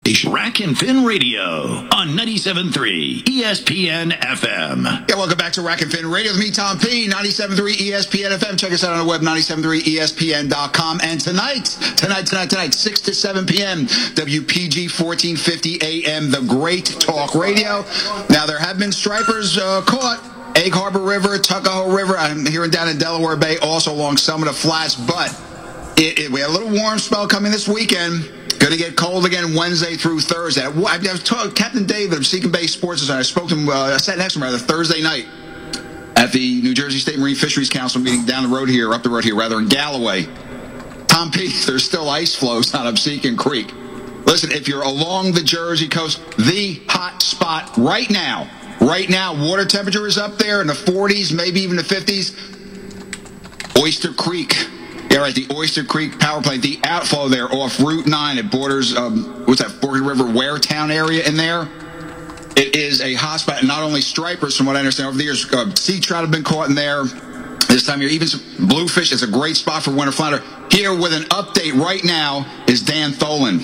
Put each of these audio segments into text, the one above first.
Rack and Fin Radio on 97.3 ESPN FM. Yeah, welcome back to Rack and Fin Radio with me, Tom P. 97.3 ESPN FM. Check us out on the web, 97.3ESPN.com. And tonight, 6 to 7 p.m., WPG 1450 AM, the Great Talk Radio. Now, there have been stripers caught. Egg Harbor River, Tuckahoe River. I'm hearing down in Delaware Bay, also along some of the flats. But we had a little warm spell coming this weekend. Going to get cold again Wednesday through Thursday. I told Captain David of Seeking Bay Sports, I spoke to him, I sat next to him Thursday night at the New Jersey State Marine Fisheries Council meeting down the road here, up the road here, rather, in Galloway. Tom P., there's still ice flows out of Seeking Creek. Listen, if you're along the Jersey coast, the hot spot right now, water temperature is up there in the 40s, maybe even the 50s. Oyster Creek. Yeah, right, the Oyster Creek power plant, the outflow there off Route 9. It borders, Forked River, Waretown area in there. It is a hot spot. Not only stripers, from what I understand, over the years, sea trout have been caught in there. This time of year, even some bluefish. It's a great spot for winter flounder. Here with an update right now is Dan Tholen,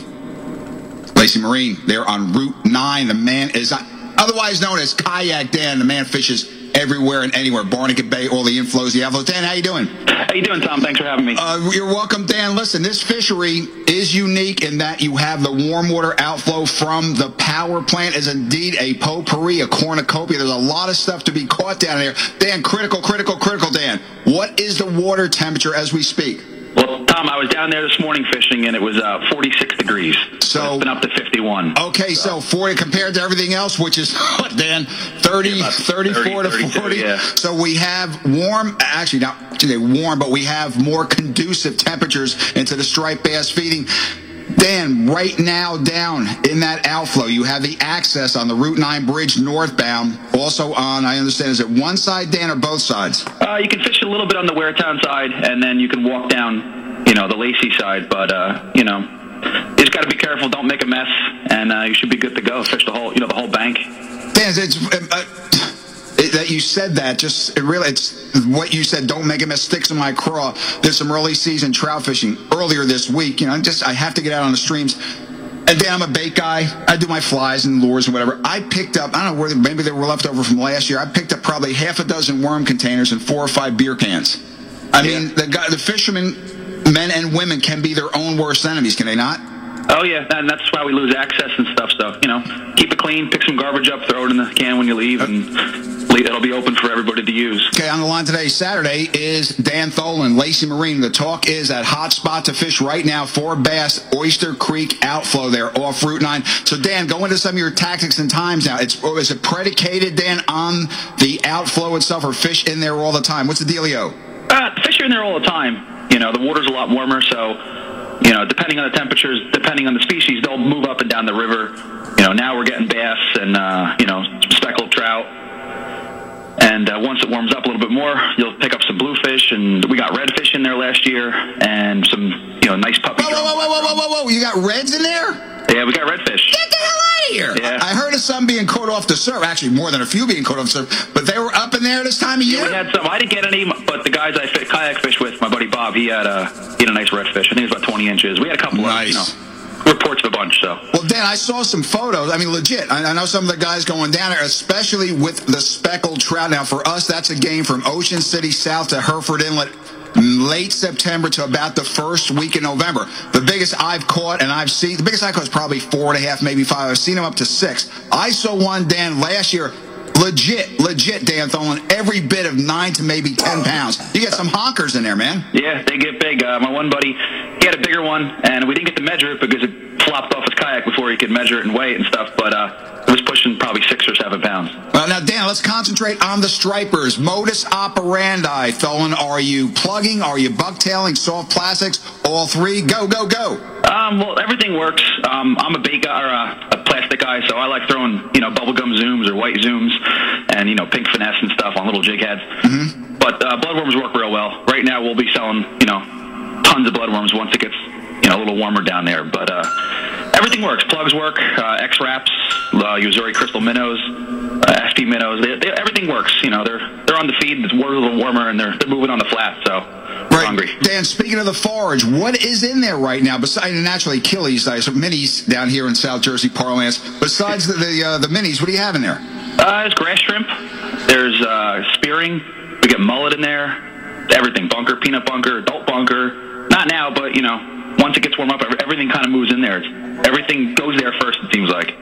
Lacey Marine, there on Route 9. The man is otherwise known as Kayak Dan. The man fishes everywhere and anywhere. Barnegat Bay, all the inflows, the outflows. Dan, how you doing? How you doing, Tom? Thanks for having me. You're welcome, Dan. Listen, this fishery is unique in that you have the warm water outflow from the power plant is indeed a potpourri, a cornucopia. There's a lot of stuff to be caught down there. Dan, critical, Dan. What is the water temperature as we speak? Well, Tom, I was down there this morning fishing, and it was 46 degrees. So it's been up to 51. Okay, so 40 compared to everything else, which is, what, Dan, 34 to 40? Yeah. So we have warm, actually, not today warm, but we have more conducive temperatures into the striped bass feeding. Dan, right now down in that outflow, you have the access on the Route 9 bridge northbound. Also on, I understand, is it one side, Dan, or both sides? You can fish a little bit on the Waretown side, and then you can walk down, the Lacey side. But, you just got to be careful. Don't make a mess, and you should be good to go. Fish the whole, the whole bank. Dan, that you said that, it's what you said, don't make a mess, sticks in my craw. There's some early season trout fishing earlier this week. I have to get out on the streams. And Dan, I'm a bait guy. I do my flies and lures and whatever. I picked up, I don't know where, maybe they were left over from last year. I picked up probably half a dozen worm containers and 4 or 5 beer cans. I mean, the fishermen, men and women, can be their own worst enemies, can they not? Oh, yeah, and that's why we lose access and stuff. So, keep it clean, pick some garbage up, throw it in the can when you leave, and it'll be open for everybody to use. Okay, on the line today, Saturday, is Dan Tholen, Lacey Marine. The talk is that hot spot to fish right now for bass, Oyster Creek outflow there off Route 9. So, Dan, go into some of your tactics and times now. Is it predicated, Dan, on the outflow itself, or fish in there all the time? What's the dealio? Fish are in there all the time. The water's a lot warmer, so... depending on the temperatures, depending on the species, they'll move up and down the river. Now we're getting bass and, speckled trout. And once it warms up a little bit more, you'll pick up some bluefish. And we got redfish in there last year and some, nice puppy. Whoa. You got reds in there? Yeah, we got redfish. Get the hell out of here. Yeah. I heard of some being caught off the surf. Actually, more than a few being caught off the surf. But they were up in there this time of year? Yeah, we had some. I didn't get any, but the guys I kayak fish with, my buddy Bob, he had a nice redfish. I think it was about 20 inches. We had a couple of, reports of a bunch, so. Well, Dan, I saw some photos. I mean, legit. I know some of the guys going down there, especially with the speckled trout. Now, for us, that's a game from Ocean City south to Hereford Inlet, late September to about the first week in November. The biggest I've caught, and I've seen, the biggest I caught is probably 4.5, maybe 5. I've seen them up to 6. I saw one, Dan, last year. Legit, Dan Tholen, every bit of 9 to maybe 10 pounds. You get some honkers in there, man. Yeah, they get big. My one buddy, he had a bigger one, and we didn't get to measure it because it flopped off his kayak before he could measure it and weigh it and stuff, but it was pushing probably 6 or 7 pounds. Well, now, Dan, let's concentrate on the stripers. Modus operandi, Tholen. Are you plugging? Are you bucktailing? Soft plastics? All 3? Go. Well, everything works. I'm a bait guy, or a plastic guy, so I like throwing, bubblegum zooms or white zooms and, pink finesse and stuff on little jig heads. Mm-hmm. But bloodworms work real well. Right now we'll be selling, tons of bloodworms once it gets, a little warmer down there. But everything works. Plugs work, X-wraps, Missouri crystal minnows, SP minnows. Everything works. You know, they're on the feed. The water's a little warmer, and they're moving on the flat. So we're hungry. Dan, speaking of the forage, what is in there right now? Besides naturally Achilles, minis down here in South Jersey parlance. Besides the minis, what do you have in there? There's grass shrimp. There's spearing. We get mullet in there. Everything, bunker, peanut bunker, adult bunker. Not now, but, you know, once it gets warm up, everything kind of moves in there. Everything goes there first, it seems like.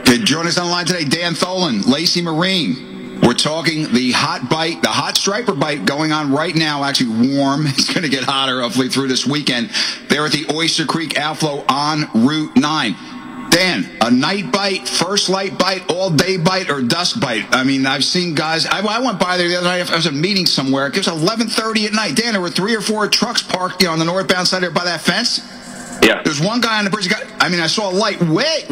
Okay, join us on the line today, Dan Tholen, Lacey Marine. We're talking the hot bite, the hot striper bite going on right now, actually warm. It's going to get hotter, hopefully, through this weekend. They're at the Oyster Creek outflow on Route 9. Dan, a night bite, first light bite, all-day bite, or dusk bite? I mean, I've seen guys. I went by there the other night. I was at a meeting somewhere. It was 11:30 at night. Dan, there were 3 or 4 trucks parked, you know, on the northbound side there by that fence. Yeah. There's one guy on the bridge. I saw a light way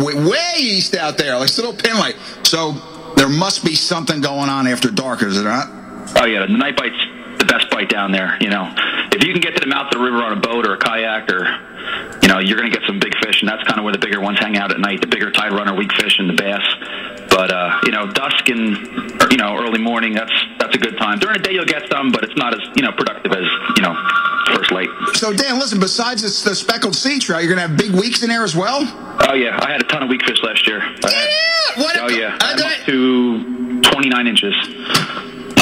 east out there, like a little pin light. So there must be something going on after dark, is it not? Oh, yeah. The night bite's the best bite down there, you know. If you can get to the mouth of the river on a boat or a kayak, or, you know, you're going to get some big fish, and that's kind of where the bigger ones hang out at night, the bigger tide runner, weak fish, and the bass. But, you know, dusk and, you know, early morning, that's a good time. During the day, you'll get some, but it's not as, you know, productive as, you know, first light. So, Dan, listen, besides the speckled sea trout, you're going to have big weeks in there as well? Oh, yeah. I had a ton of weak fish last year. What? Oh, yeah. I'm up to 29 inches.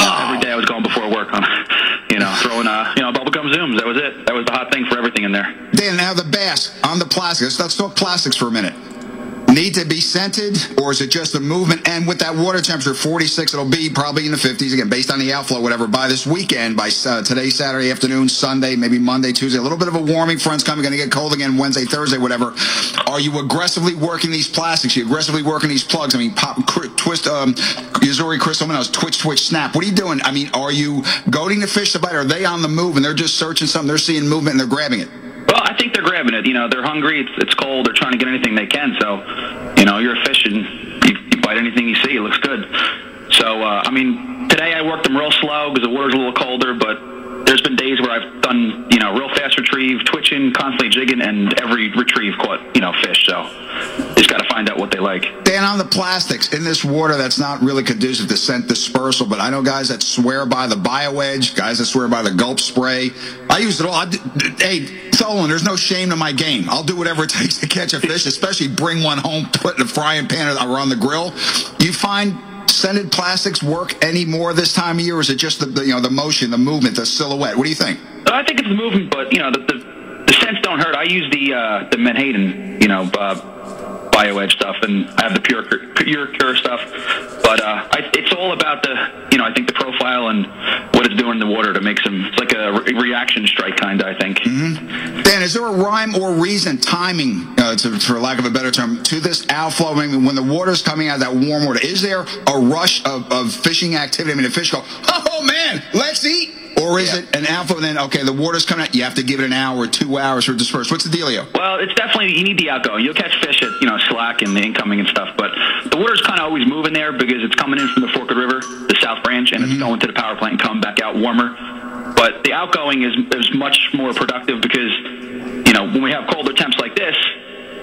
Every day I was going before work on, you know, throwing, you know, bubblegum zooms. That was it. That was the hot thing for everything in there. Dan, now the bass on the plastics. Let's talk plastics for a minute. Need to be scented, or is it just the movement? And with that water temperature, 46, it'll be probably in the 50s, again, based on the outflow, whatever, by this weekend, by today, Saturday afternoon, Sunday, maybe Monday, Tuesday. A little bit of a warming front's coming, going to get cold again Wednesday, Thursday, whatever. Are you aggressively working these plastics? Are you aggressively working these plugs? I mean, twist, Missouri crystal minnows, twitch, snap. What are you doing? I mean, are you goading the fish to bite? Are they on the move and they're just searching something? They're seeing movement and they're grabbing it? Well, I think they're grabbing it. You know, they're hungry. It's cold. They're trying to get anything they can. So, you know, you're a fish and you bite anything you see. It looks good. So, I mean, today I worked them real slow because the water's a little colder, but there's been days where I've done, you know, real fast retrieve, twitching, constantly jigging, and every retrieve caught, you know, fish. So you just got to find out what they like. Dan, on the plastics, in this water that's not really conducive to scent dispersal, but I know guys that swear by the BioEdge, guys that swear by the Gulp spray. I use it all. Hey, Tholen, there's no shame to my game. I'll do whatever it takes to catch a fish, especially bring one home, put in a frying pan or on the grill. You find scented plastics work any more this time of year, or is it just the motion, the movement, the silhouette? What do you think? I think it's the movement, but, you know, the scents don't hurt. I use the Menhaden, you know, BioEdge stuff, and I have the Pure Cure stuff. But it's all about I think the profile and what it's doing in the water to make some. It's like a reaction strike kind of, I think. Mm-hmm. Dan, is there a rhyme or reason, timing, for lack of a better term, to this outflow? I mean, when the water's coming out of that warm water, is there a rush of fishing activity? I mean, the fish go, oh man, let's eat. Or is it an outflow, and then, okay, the water's coming out, you have to give it an hour or 2 hours for disperse? What's the dealio? Well, it's definitely, you need the outgoing. You'll catch fish at, you know, slack and the incoming and stuff, but the water's kind of always moving there because it's coming in from the Forked River, the South Branch, and it's going to the power plant and coming back out warmer. But the outgoing is much more productive because, you know, when we have colder temps like this,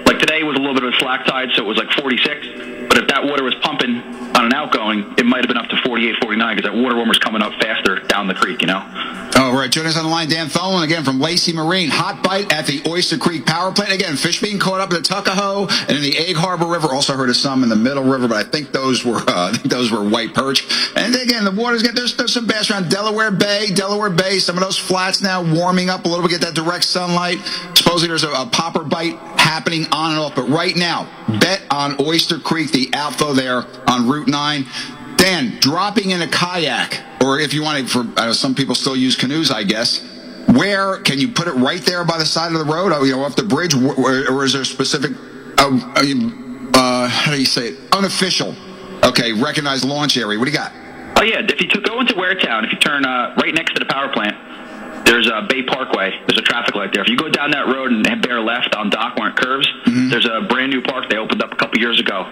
like today was a little bit of a slack tide, so it was like 46. But if that water was pumping on an outgoing, it might have been up to 48, 49 because that water warmer's coming up faster down the creek, you know? Oh, right. Join us on the line, Dan Tholen, again from Lacey Marine. Hot bite at the Oyster Creek Power Plant. Again, fish being caught up in the Tuckahoe and in the Egg Harbor River. Also heard of some in the Middle River, but I think those were white perch. And again, the water's getting, there's some bass around Delaware Bay. Some of those flats now warming up a little bit, get that direct sunlight. Supposedly there's a popper bite happening on and off. But right now, bet on Oyster Creek, the outflow there on Route 9. Dan, dropping in a kayak, or if you want to, some people still use canoes, I guess. Where can you put it right there by the side of the road, off the bridge, or is there a specific, how do you say it, unofficial, recognized launch area? What do you got? Oh, yeah, if you go into Waretown, if you turn right next to the power plant, there's a Bay Parkway. There's a traffic light there. If you go down that road and bear left on Dock where it curves, there's a brand new park they opened up a couple years ago.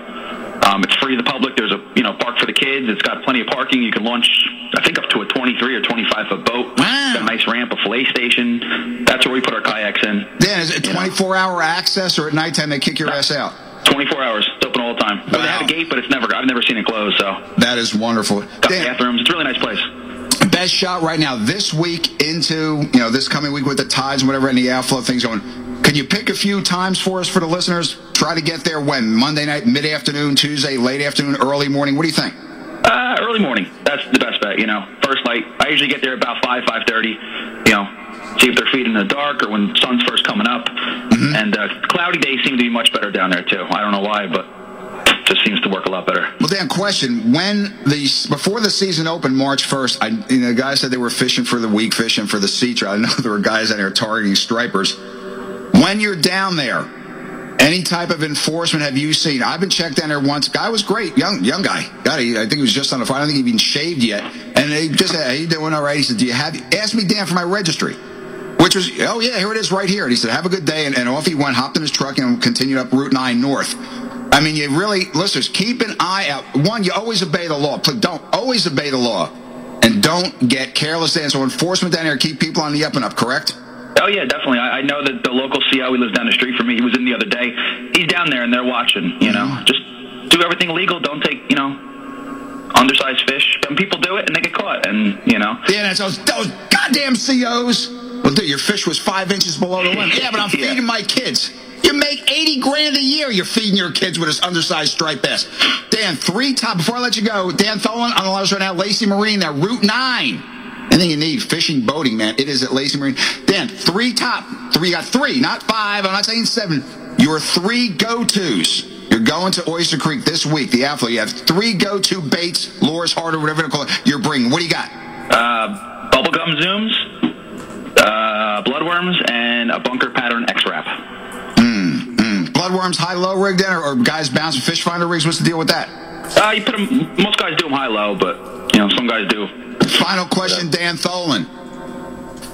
It's free to the public. There's a park for the kids. It's got plenty of parking. You can launch, I think, up to a 23 or 25-foot boat. Wow. Got a nice ramp, a fillet station. That's where we put our kayaks in. Dan, is it 24-hour access, or at nighttime they kick your ass out? 24 hours. It's open all the time. Wow. They have a gate, but I've never seen it close. So that is wonderful. Got bathrooms. It's a really nice place. Best shot right now this week into this coming week with the tides and whatever and the outflow things going. Can you pick a few times for us for the listeners? Try to get there when? Monday night, mid-afternoon, Tuesday, late afternoon, early morning. What do you think? Early morning. That's the best bet. First light. I usually get there about 5:30. See if they're feeding in the dark or when sun's first coming up. Mm-hmm. And cloudy days seem to be much better down there too. I don't know why, but it just seems to work a lot better. Well, Dan, question: before the season opened, March 1st, the guys said they were fishing for the weakfish and for the sea trout. I know there were guys out there targeting stripers. When you're down there, any type of enforcement have you seen? I've been checked down there once. Guy was great, young guy. I think he was just on the phone. I don't think he even shaved yet. And they just said, "Hey, you doing all right?" He said, ask me, Dan, for my registry. Which was, oh, yeah, here it is right here. And he said, have a good day. And off he went, hopped in his truck, and continued up Route 9 north. I mean, you really, listeners, keep an eye out. One, you always obey the law. Don't always obey the law. And don't get careless. And so enforcement down here, keep people on the up and up, correct? Oh, yeah, definitely. I know that the local CO, he lives down the street from me. He was in the other day. He's down there, and they're watching, Just do everything legal. Don't take, undersized fish. And people do it, and they get caught, and, Yeah, that's those goddamn COs. Well, dude, your fish was 5 inches below the limit. Yeah, but I'm feeding my kids. You make $80,000 a year. You're feeding your kids with this undersized striped bass. Dan, before I let you go, Dan Tholen on the line right now, Lacey Marine, there, Route 9. Anything you need, fishing, boating, man, it is at Lacey Marine. Dan, you got three, not five. I'm not saying 7. Your 3 go-tos. You're going to Oyster Creek this week, the outflow. You have 3 go-to baits, lures, harder, whatever you call it. You're bringing. What do you got? Bubblegum zooms. Bloodworms, and a bunker pattern X-Wrap. Bloodworms high-low rig then, or guys bouncing fish finder rigs? What's the deal with that? You put them. Most guys do them high-low, but some guys do. Final question, Dan Tholen.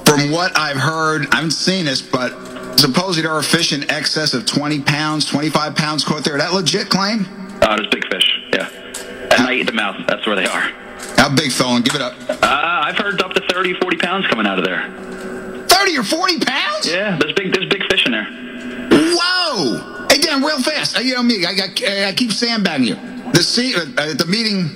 From what I've heard, I haven't seen this, but supposedly there are fish in excess of 20 pounds, 25 pounds caught there. That legit claim? There's big fish. Yeah, at night at the mouth. That's where they are. How big, Tholen? Give it up. I've heard up to 30, 40 pounds coming out of there. 30 or 40 pounds? Yeah, there's big fish in there. Whoa! Hey, Dan, real fast. You know me, I keep sandbagging you. At the meeting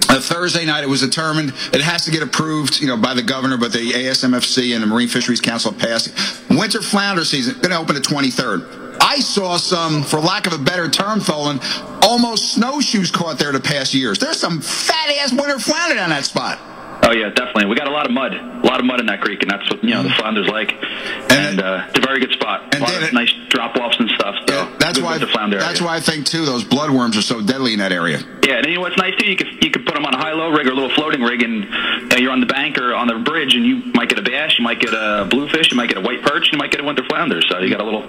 Thursday night, it was determined it has to get approved, by the governor, but the ASMFC and the Marine Fisheries Council passed it. Winter flounder season, going to open the 23rd. I saw some, for lack of a better term, Tholen, almost snowshoes caught there the past years. There's some fat-ass winter flounder down that spot. Oh, yeah, definitely. We got a lot of mud in that creek, and that's what, the flounders like. And it's a very good spot. A lot of nice drop-offs and stuff. So yeah, that's why I think, too, those bloodworms are so deadly in that area. Yeah, and what's nice, too, you could put them on a high-low rig or a little floating rig, and you're on the bank or on the bridge, and you might get a bass, you might get a bluefish, you might get a white perch, you might get a winter flounder. So you got a little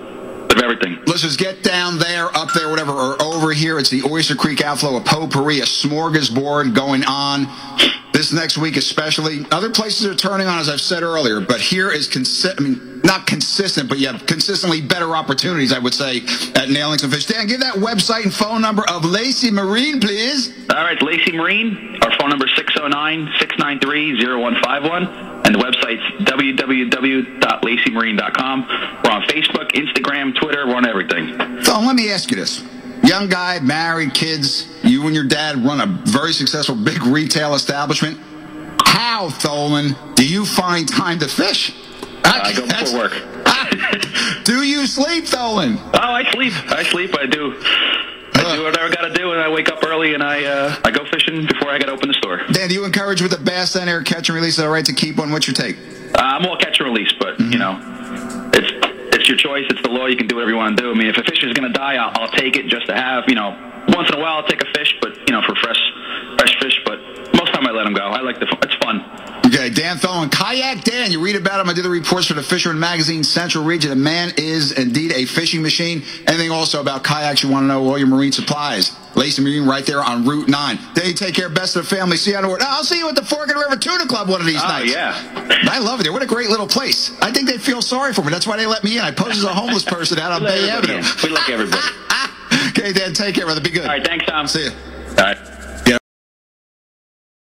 of everything. Listeners, get down there, up there, whatever, or over here. It's the Oyster Creek outflow, a potpourri, a smorgasbord going on this next week especially. Other places are turning on, as I've said earlier, but here is not consistent, but you have consistently better opportunities, I would say, at nailing some fish. Dan, give that website and phone number of Lacey Marine, please. All right, Lacey Marine. Our phone number is 609-693-0151. And the website's www.laceymarine.com. We're on Facebook, Instagram, Twitter. We're on everything. So let me ask you this. Young guy, married, kids, you and your dad run a very successful big retail establishment. How, Tholen, do you find time to fish? I go before work. Do you sleep, Tholen? Oh, I sleep. I do. I do whatever I got to do, and I wake up early, and I go fishing before I got to open the store. Dan, do you encourage with the bass center, catch and release, all right to keep on? What's your take? I'm all catch and release, but, it's your choice. It's the law. You can do whatever you want to do. I mean, if a fish is going to die, I'll take it just to have, once in a while I'll take a fish, but, for fresh fish, but most of the time I let them go. I like it's fun. Okay, Dan Tholen, Kayak Dan. You read about him. I do the reports for the Fisherman Magazine Central Region. The man is indeed a fishing machine. Anything also about kayaks you want to know, all your marine supplies. Lacey Marine right there on Route 9. Then you take care of best of the family. See you on the word. I'll see you at the Fork and River Tuna Club one of these nights. Oh, yeah. I love it there. What a great little place. I think they feel sorry for me. That's why they let me in. I pose as a homeless person out on Bay Avenue. We like everybody. Okay, Dan, take care, brother. Be good. All right, thanks, Tom. See you. All right.